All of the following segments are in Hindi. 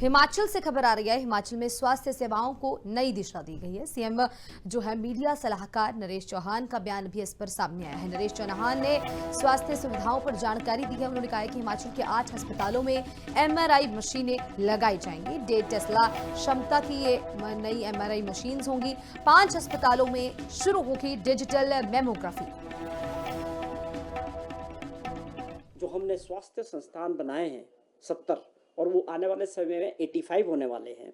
हिमाचल से खबर आ रही है। हिमाचल में स्वास्थ्य सेवाओं को नई दिशा दी गई है। सीएम जो है मीडिया सलाहकार नरेश चौहान का बयान भी इस पर सामने आया है। नरेश चौहान ने स्वास्थ्य सुविधाओं पर जानकारी दी है। उन्होंने कहा है कि हिमाचल के 8 अस्पतालों में एमआरआई मशीनें लगाई जाएंगी। 1.5 टेस्ला क्षमता की ये नई एमआरआई मशीन होंगी। 5 अस्पतालों में शुरू होगी डिजिटल मेमोग्राफी। जो हमने स्वास्थ्य संस्थान बनाए हैं 70 और वो आने वाले समय में 85 होने वाले हैं,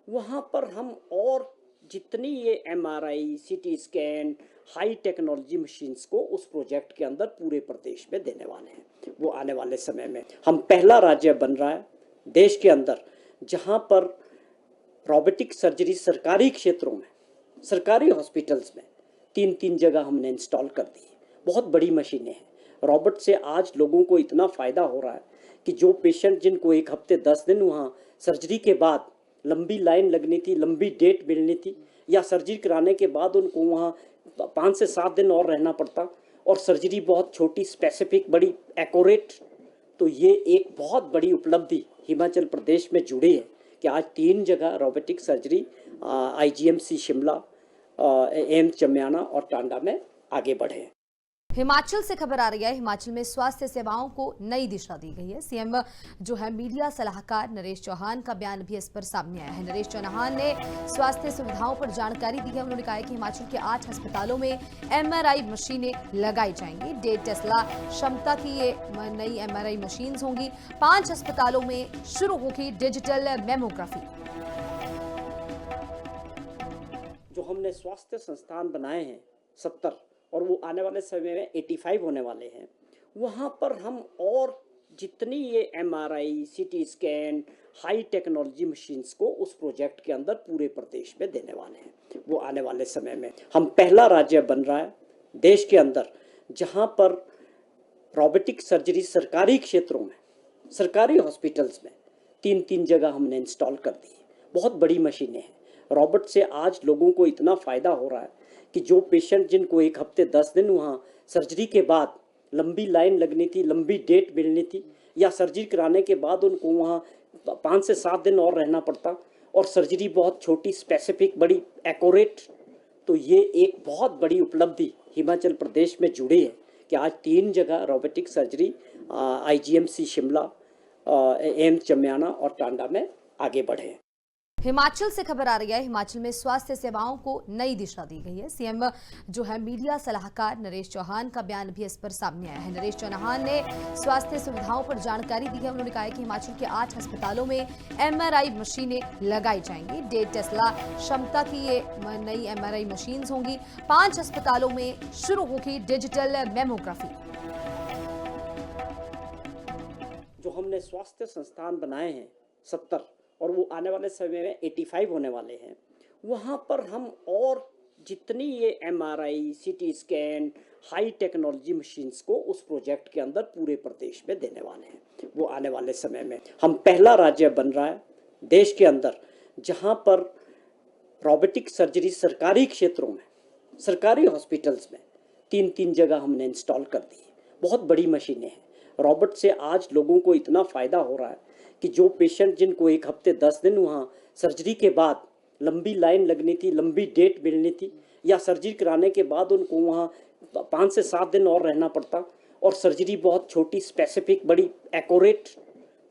वहाँ पर हम और जितनी ये MRI, CT scan, high technology machines को उस प्रोजेक्ट के अंदर पूरे प्रदेश में देने वाले हैं। वो आने वाले समय में हम पहला राज्य बन रहा है देश के अंदर जहाँ पर रोबोटिक सर्जरी सरकारी क्षेत्रों में, सरकारी हॉस्पिटल्स में 3-3 जगह हमने इंस्टॉल कर दी है। बहुत बड़ी मशीनें हैं। रोबोट से आज लोगों को इतना फ़ायदा हो रहा है कि जो पेशेंट जिनको 1 हफ्ते 10 दिन वहाँ सर्जरी के बाद लंबी लाइन लगनी थी, लंबी डेट मिलनी थी, या सर्जरी कराने के बाद उनको वहाँ 5 से 7 दिन और रहना पड़ता, और सर्जरी बहुत छोटी, स्पेसिफिक, बड़ी एक्यूरेट। तो ये एक बहुत बड़ी उपलब्धि हिमाचल प्रदेश में जुड़ी है कि आज 3 जगह robotic surgery IGMC Shimla, AIIMS Chamiyana और टांडा में आगे बढ़े हैं। हिमाचल से खबर आ रही है। हिमाचल में स्वास्थ्य सेवाओं को नई दिशा दी गई है। सीएम जो है मीडिया सलाहकार नरेश चौहान का बयान भी इस पर सामने आया है। नरेश चौहान ने स्वास्थ्य सुविधाओं पर जानकारी दी है। उन्होंने कहा है कि हिमाचल के 8 अस्पतालों में एमआरआई मशीनें लगाई जाएंगी। 1.5 टेस्ला क्षमता की ये नई एमआरआई मशीन होंगी। 5 अस्पतालों में शुरू होगी डिजिटल मेमोग्राफी। जो हमने स्वास्थ्य संस्थान बनाए हैं 70 और वो आने वाले समय में 85 होने वाले हैं, वहाँ पर हम और जितनी ये MRI, CT scan, high technology machines को उस प्रोजेक्ट के अंदर पूरे प्रदेश में देने वाले हैं। वो आने वाले समय में हम पहला राज्य बन रहा है देश के अंदर जहाँ पर रोबोटिक सर्जरी सरकारी क्षेत्रों में, सरकारी हॉस्पिटल्स में 3-3 जगह हमने इंस्टॉल कर दी है। बहुत बड़ी मशीनें हैं। रोबोट से आज लोगों को इतना फ़ायदा हो रहा है कि जो पेशेंट जिनको 1 हफ्ते 10 दिन वहाँ सर्जरी के बाद लंबी लाइन लगनी थी, लंबी डेट मिलनी थी, या सर्जरी कराने के बाद उनको वहाँ 5 से 7 दिन और रहना पड़ता, और सर्जरी बहुत छोटी, स्पेसिफिक, बड़ी एक्यूरेट। तो ये एक बहुत बड़ी उपलब्धि हिमाचल प्रदेश में जुड़ी है कि आज 3 जगह robotic surgery IGMC Shimla, AIIMS Chamiyana और टांडा में आगे बढ़े हैं। हिमाचल से खबर आ रही है। हिमाचल में स्वास्थ्य सेवाओं को नई दिशा दी गई है। सीएम जो है मीडिया सलाहकार नरेश चौहान का बयान भी इस पर सामने आया है। नरेश चौहान ने स्वास्थ्य सुविधाओं पर जानकारी दी है। उन्होंने कहा है कि हिमाचल के 8 अस्पतालों में एमआरआई मशीनें लगाई जाएंगी। 1.5 टेस्ला क्षमता की ये नई एमआरआई मशीन होंगी। 5 अस्पतालों में शुरू होगी डिजिटल मेमोग्राफी। जो हमने स्वास्थ्य संस्थान बनाए हैं 70 और वो आने वाले समय में 85 होने वाले हैं, वहाँ पर हम और जितनी ये MRI, CT scan, high technology machines को उस प्रोजेक्ट के अंदर पूरे प्रदेश में देने वाले हैं। वो आने वाले समय में हम पहला राज्य बन रहा है देश के अंदर जहाँ पर रोबोटिक सर्जरी सरकारी क्षेत्रों में, सरकारी हॉस्पिटल्स में 3-3 जगह हमने इंस्टॉल कर दी है। बहुत बड़ी मशीनें हैं। रोबोट से आज लोगों को इतना फ़ायदा हो रहा है कि जो पेशेंट जिनको 1 हफ्ते 10 दिन वहाँ सर्जरी के बाद लंबी लाइन लगनी थी, लंबी डेट मिलनी थी, या सर्जरी कराने के बाद उनको वहाँ 5 से 7 दिन और रहना पड़ता, और सर्जरी बहुत छोटी, स्पेसिफिक, बड़ी एक्यूरेट।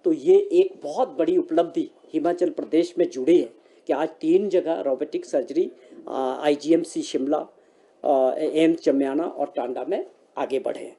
तो ये एक बहुत बड़ी उपलब्धि हिमाचल प्रदेश में जुड़ी है कि आज 3 जगह robotic surgery IGMC Shimla, AIIMS Chamiyana और टांडा में आगे बढ़े हैं।